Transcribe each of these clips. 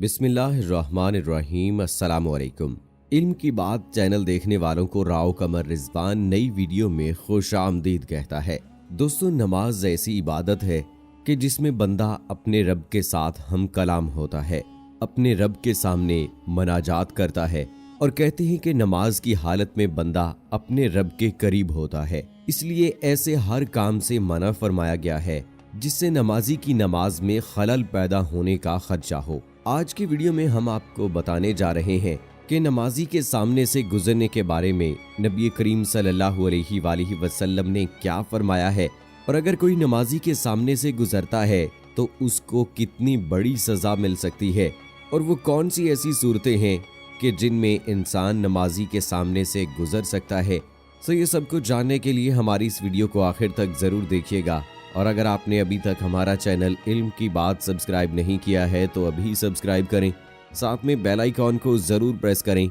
बिस्मिल्लाहिर्रहमानिर्रहीम। अस्सलामुअलैकुम। इल्म की बात चैनल देखने वालों को राव कमर रिजवान नई वीडियो में खुश आमदीद कहता है। दोस्तों, नमाज ऐसी इबादत है कि जिसमें बंदा अपने रब के साथ हम कलाम होता है, अपने रब के सामने मनाजात करता है और कहते हैं कि नमाज की हालत में बंदा अपने रब के करीब होता है। इसलिए ऐसे हर काम से मना फरमाया गया है जिससे नमाजी की नमाज में खलल पैदा होने का खदशा हो। आज की वीडियो में हम आपको बताने जा रहे हैं कि नमाजी के सामने से गुजरने के बारे में नबी करीम सल्लल्लाहु अलैहि वसल्लम ने क्या फरमाया है, और अगर कोई नमाजी के सामने से गुजरता है तो उसको कितनी बड़ी सजा मिल सकती है, और वो कौन सी ऐसी सूरतें हैं कि जिनमें इंसान नमाजी के सामने से गुजर सकता है। तो ये सब कुछ जानने के लिए हमारी इस वीडियो को आखिर तक ज़रूर देखिएगा। और अगर आपने अभी तक हमारा चैनल इल्म की बात सब्सक्राइब नहीं किया है तो अभी सब्सक्राइब करें, साथ में बेल आइकॉन को ज़रूर प्रेस करें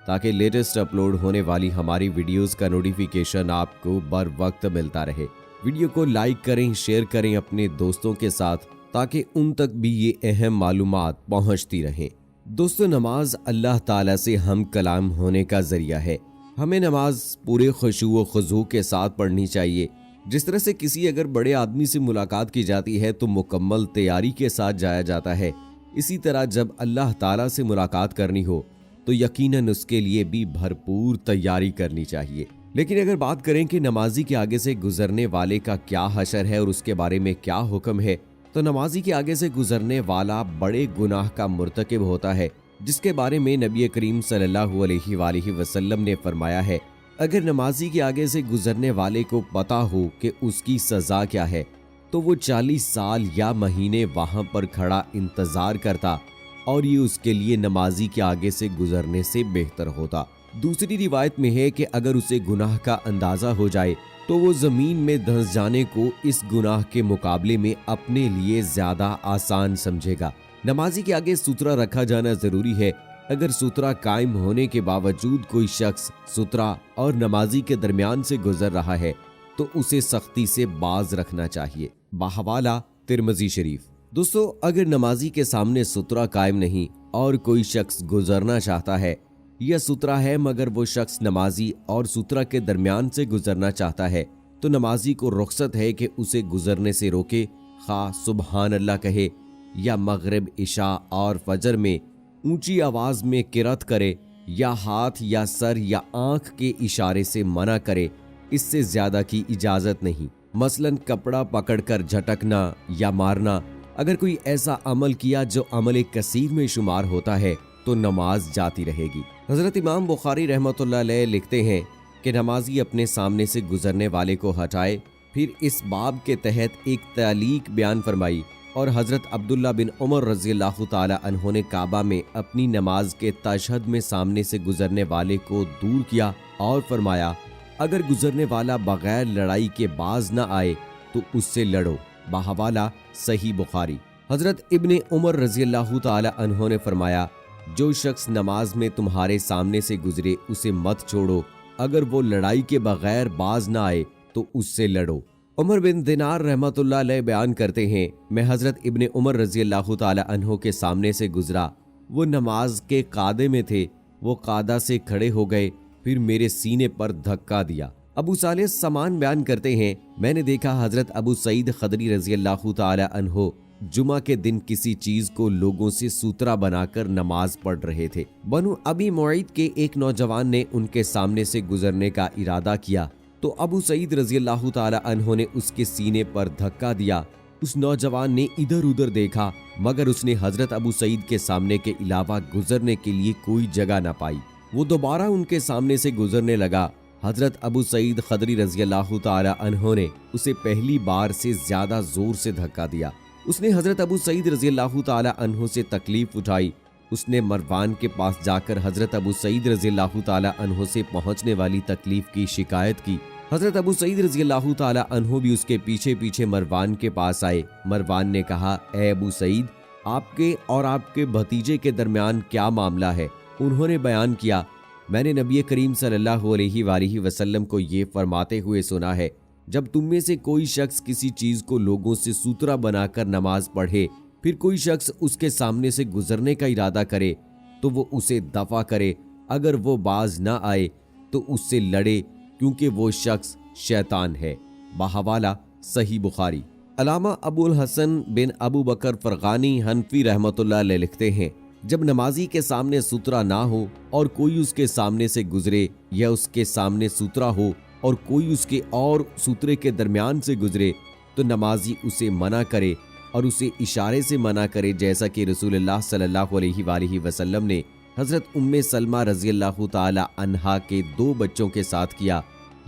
ताकि लेटेस्ट अपलोड होने वाली हमारी वीडियोस का नोटिफिकेशन आपको बर वक्त मिलता रहे। वीडियो को लाइक करें, शेयर करें अपने दोस्तों के साथ ताकि उन तक भी ये अहम मालूमात पहुँचती रहें। दोस्तों, नमाज अल्लाह ताला से हम कलाम होने का जरिया है। हमें नमाज पूरे खुशू व खुजू के साथ पढ़नी चाहिए। जिस तरह से किसी अगर बड़े आदमी से मुलाकात की जाती है तो मुकम्मल तैयारी के साथ जाया जाता है, इसी तरह जब अल्लाह ताला से मुलाकात करनी हो तो यकीनन उसके लिए भी भरपूर तैयारी करनी चाहिए। लेकिन अगर बात करें कि नमाजी के आगे से गुजरने वाले का क्या हशर है और उसके बारे में क्या हुक्म है, तो नमाजी के आगे से गुजरने वाला बड़े गुनाह का मुर्तकिब होता है, जिसके बारे में नबी करीम सल्लल्लाहु अलैहि वसल्लम ने फरमाया है, अगर नमाजी के आगे से गुजरने वाले को पता हो कि उसकी सजा क्या है तो वो 40 साल या महीने वहां पर खड़ा इंतजार करता और ये उसके लिए नमाजी के आगे से गुजरने से बेहतर होता। दूसरी रिवायत में है कि अगर उसे गुनाह का अंदाजा हो जाए तो वो जमीन में धंस जाने को इस गुनाह के मुकाबले में अपने लिए ज्यादा आसान समझेगा। नमाजी के आगे सुतरा रखा जाना जरूरी है। अगर सुतरा कायम होने के बावजूद कोई शख्स सुतरा और नमाजी के दरमियान से गुजर रहा है तो उसे सख्ती से बाज रखना चाहिए। बाहवाला तिरमिज़ी शरीफ। दोस्तों, अगर नमाजी के सामने सुतरा कायम नहीं और कोई शख्स गुजरना चाहता है, या सुतरा है मगर वो शख्स नमाजी और सुतरा के दरमियान से गुजरना चाहता है, तो नमाजी को रुख्सत है कि उसे गुजरने से रोके, खा सुबहान अल्लाह कहे या मगरिब, इशा और फजर में ऊंची आवाज में किरात करे या हाथ या सर या आंख के इशारे से मना करे। इससे ज्यादा की इजाजत नहीं। मसलन कपड़ा पकड़कर झटकना या मारना। अगर कोई ऐसा अमल किया जो अमल कसीर में शुमार होता है तो नमाज जाती रहेगी। हजरत इमाम बुखारी रहमतुल्लाह अलैह लिखते हैं कि नमाजी अपने सामने से गुजरने वाले को हटाए। फिर इस बाब के तहत एक तालीक बयान फरमाई और हजरत अब्दुल्ला बिन उमर रज़ियल्लाहु ताला अन्हु ने काबा में अपनी नमाज के तशहद में सामने से गुजरने वाले को दूर किया और फरमाया, अगर गुजरने वाला बगैर लड़ाई के बाज न आए तो उससे लड़ो। बाहवाला सही बुखारी। हजरत इब्ने उमर रज़ियल्लाहु ताला अन्हु ने फरमाया, जो शख्स नमाज में तुम्हारे सामने से गुजरे उसे मत छोड़ो, अगर वो लड़ाई के बगैर बाज न आए तो उससे लड़ो। उमर बिन दिनार रहमतुल्लाह अलैह बयान करते हैं, मैं हजरत इब्ने उमर रज़ियल्लाहु ताला अन्हु के सामने से गुजरा। वो नमाज के कादे में थे। वो कादा से खड़े हो गए, फिर मेरे सीने पर धक्का दिया। अबू सालेह समान बयान करते हैं, मैंने देखा हजरत अबू सईद खदरी रज़ियल्लाहु ताला अन्हु जुमा के दिन किसी चीज को लोगों से सूत्रा बनाकर नमाज पढ़ रहे थे। बनु अबी मुईद के एक नौजवान ने उनके सामने से गुजरने का इरादा किया तो अबू सईद रज़ियल्लाहु ताला अन्हु ने उसके सीने पर धक्का दिया। उस नौजवान ने इधर उधर देखा मगर उसने हजरत अबू सईद के सामने के अलावा गुजरने के लिए कोई जगह न पाई। वो दोबारा उनके सामने से गुजरने लगा। हजरत अबू सईद खदरी रज़ियल्लाहु ताला अन्हु ने उसे पहली बार से ज्यादा जोर से धक्का दिया। उसने हजरत अबू सईद रज़ियल्लाहु ताला अन्हु से तकलीफ उठाई। उसने मरवान के पास जाकर हजरत अबू सईद रज़ियल्लाहु ताला अन्हु से पहुंचने वाली तकलीफ की शिकायत की। हजरत अबू सईद रज़ियल्लाहु ताला अन्हु भी उसके पीछे पीछे मरवान के पास आए। मरवान ने कहा, ए अबू सईद, आपके और आपके भतीजे के दरमियान क्या मामला है? उन्होंने बयान किया, मैंने नबी करीम सल्लल्लाहु अलैहि वसल्लम को ये फरमाते हुए सुना है, जब तुम में से कोई शख्स किसी चीज को लोगों से सूतरा बनाकर नमाज पढ़े फिर कोई शख्स उसके सामने से गुजरने का इरादा करे तो वो उसे दफा करे। अगर वो बाज ना आए तो उससे लड़े, क्योंकि वो शख्स शैतान है। बहवाला सही बुखारी। अलामा अबुल हसन बिन अबू बकर फरगानी हनफी रहमतुल्लाह अलैह लिखते हैं, जब नमाजी के सामने सुतरा ना हो और कोई उसके सामने से गुजरे, या उसके सामने सुतरा हो और कोई उसके और सुतरे के दरमियान से गुजरे, तो नमाजी उसे मना करे और उसे इशारे से मना करे, जैसा कि रसूलुल्लाह सल्लल्लाहु अलैहि वसल्लम ने हजरत उम्मे सलमा रजी अल्लाह ताला अन्हा के 2 बच्चों के साथ किया,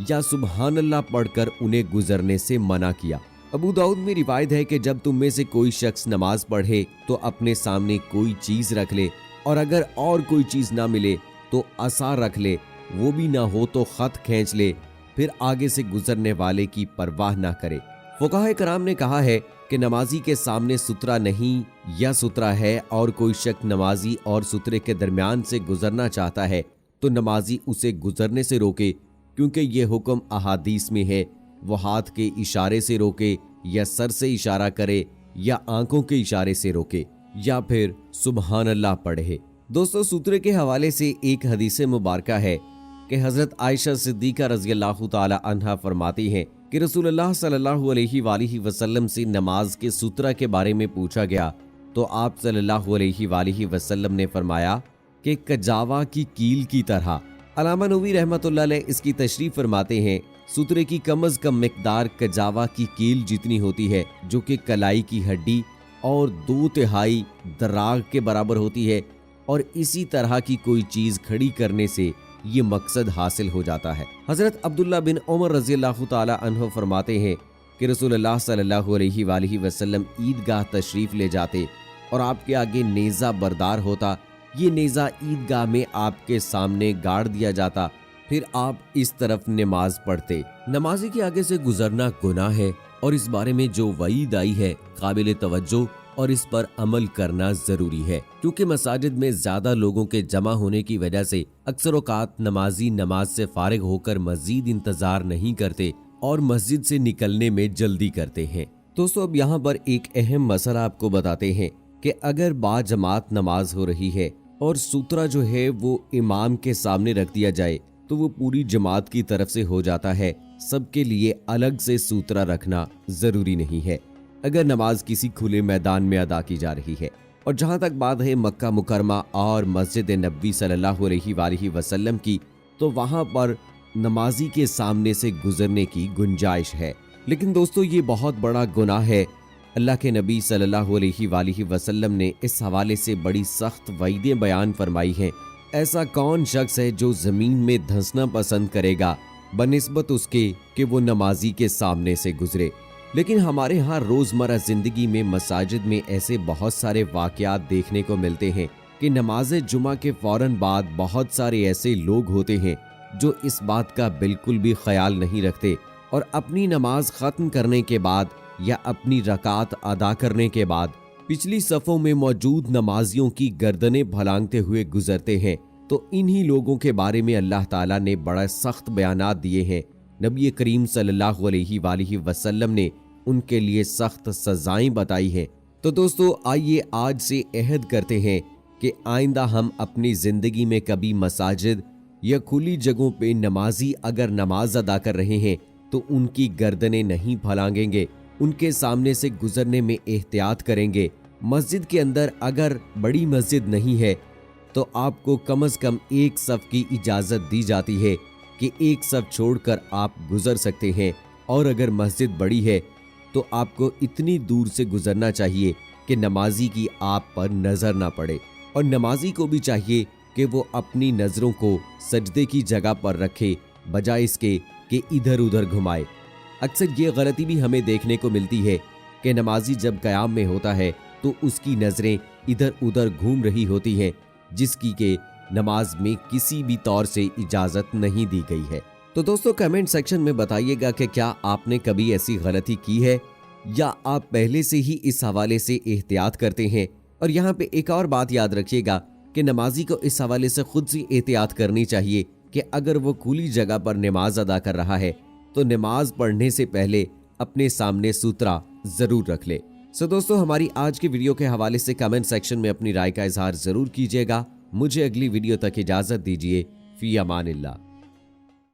या सुबहान अल्लाह पढ़कर उन्हें गुजरने से मना किया। अबू दाऊद में रिवायत है कि जब तुम में से कोई शख्स नमाज पढ़े तो अपने सामने कोई चीज रख ले, और अगर और कोई चीज ना मिले तो असा रख ले, वो भी ना हो तो खत खींच ले, फिर आगे से गुजरने वाले की परवाह ना करे। फुकाहे कराम ने कहा है कि नमाजी के सामने सुतरा नहीं या सुतरा है और कोई शख्स नमाजी और सुतरे के दरमियान से गुजरना चाहता है तो नमाजी उसे गुजरने से रोके, क्योंकि ये हुक्म अहादीस में है। वो हाथ के इशारे से रोके, या सर से इशारा करे, या आंखों के इशारे से रोके, या फिर सुबहान अल्लाह पढ़े। दोस्तों, सुतरे के हवाले से एक हदीस मुबारका है कि हजरत आयशा सिद्दीका रजी अल्लाह ताला अन्हा फरमाती हैं कि रसूलुल्लाह सल्लल्लाहु अलैहि वसल्लम से नमाज के सुतरा के बारे में पूछा गया तो आप सल्लल्लाहु अलैहि वसल्लम ने फरमाया कि कजावा की कील की तरह। अलामा नवी रहमतुल्लाह अलैह इसकी तशरीफ फरमाते हैं, सुतरे की कम अज कम मिकदार कजावा की कील जितनी होती है, जो कि कलाई की हड्डी और 2/3 दराग के बराबर होती है, और इसी तरह की कोई चीज खड़ी करने से ये मकसद हासिल हो जाता है। हजरत अब्दुल्ला बिन उमर रजी अल्लाह ताला अन्हु फरमाते हैं कि रसूलुल्लाह सल्लल्लाहु अलैहि वसल्लम ईदगाह तशरीफ ले जाते और आपके आगे नेज़ा बरदार होता। ये नेज़ा ईदगाह में आपके सामने गाड़ दिया जाता, फिर आप इस तरफ नमाज पढ़ते। नमाजी के आगे से गुजरना गुनाह है और इस बारे में जो वईद आई है काबिल तवज्जो और इस पर अमल करना जरूरी है, क्योंकि मसाजिद में ज्यादा लोगों के जमा होने की वजह से अक्सर औकात नमाजी नमाज से फारिग होकर मजीद इंतजार नहीं करते और मस्जिद से निकलने में जल्दी करते हैं। दोस्तों, अब यहाँ पर एक अहम मसला आपको बताते हैं कि अगर बाजमात नमाज हो रही है और सूत्रा जो है वो इमाम के सामने रख दिया जाए तो वो पूरी जमात की तरफ से हो जाता है। सबके लिए अलग से सूत्रा रखना जरूरी नहीं है अगर नमाज किसी खुले मैदान में अदा की जा रही है। और जहां तक बात है मक्का मुकरमा और मस्जिद नबी सल्लल्लाहु अलैहि वसल्लम की, तो वहां पर नमाजी के सामने से गुजरने की गुंजाइश है। लेकिन दोस्तों, ये बहुत बड़ा गुनाह है। अल्लाह के नबी सल्लल्लाहु अलैहि वसल्लम ने इस हवाले से बड़ी सख्त वईदें बयान फरमाई हैं। ऐसा कौन शख्स है जो जमीन में धंसना पसंद करेगा बनिस्बत उसके कि वो नमाजी के सामने से गुजरे। लेकिन हमारे यहाँ रोजमर्रा जिंदगी में मसाजिद में ऐसे बहुत सारे वाकयात देखने को मिलते हैं कि नमाज जुमा के फौरन बाद बहुत सारे ऐसे लोग होते हैं जो इस बात का बिल्कुल भी ख्याल नहीं रखते और अपनी नमाज खत्म करने के बाद या अपनी रकात अदा करने के बाद पिछली सफों में मौजूद नमाजियों की गर्दनें भलांगते हुए गुजरते हैं। तो इन्हीं लोगों के बारे में अल्लाह ताला ने बड़ा सख्त बयानात दिए हैं। नबी करीम सल्लल्लाहु अलैहि वसल्लम ने उनके लिए सख्त सजाएं बताई हैं। तो दोस्तों, आइए आज से अहद करते हैं कि आइंदा हम अपनी जिंदगी में कभी मसाजिद या खुली जगहों पे नमाजी अगर नमाज अदा कर रहे हैं तो उनकी गर्दनें नहीं फैलाएंगे, उनके सामने से गुजरने में एहतियात करेंगे। मस्जिद के अंदर अगर बड़ी मस्जिद नहीं है तो आपको कम से कम एक सफ की इजाज़त दी जाती है कि एक सफ छोड़कर आप गुजर सकते हैं, और अगर मस्जिद बड़ी है तो आपको इतनी दूर से गुजरना चाहिए कि नमाजी की आप पर नजर ना पड़े। और नमाजी को भी चाहिए कि वो अपनी नजरों को सजदे की जगह पर रखे, बजाय इसके कि इधर उधर घुमाए। अक्सर ये गलती भी हमें देखने को मिलती है कि नमाजी जब क़याम में होता है तो उसकी नजरें इधर उधर घूम रही होती हैं, जिसकी के नमाज में किसी भी तौर से इजाजत नहीं दी गई है। तो दोस्तों, कमेंट सेक्शन में बताइएगा कि क्या आपने कभी ऐसी गलती की है या आप पहले से ही इस हवाले से एहतियात करते हैं। और यहाँ पे एक और बात याद रखिएगा कि नमाजी को इस हवाले से खुद से एहतियात करनी चाहिए कि अगर वो खुली जगह पर नमाज अदा कर रहा है तो नमाज पढ़ने से पहले अपने सामने सूत्रा जरूर रख ले। सो दोस्तों, हमारी आज की वीडियो के हवाले से कमेंट सेक्शन में अपनी राय का इजहार जरूर कीजिएगा। मुझे अगली वीडियो तक इजाजत दीजिए। फी अमानिल्लाह।